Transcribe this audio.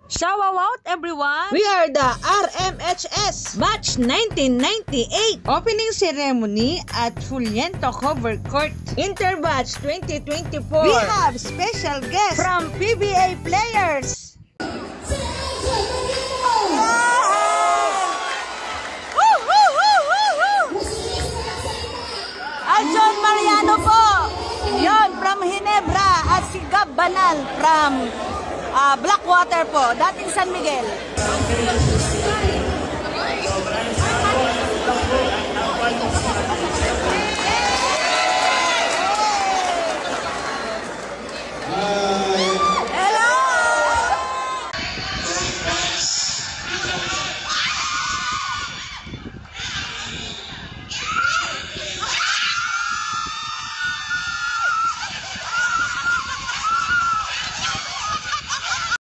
Shout out everyone! We are the RMHS Batch 1998 Opening Ceremony at Fuliento Cover Court Interbatch 2024. We have special guests From PBA players. Aljon Mariano po. Yon from Ginebra at si Gab Banal from Blackwater po, dating San Miguel.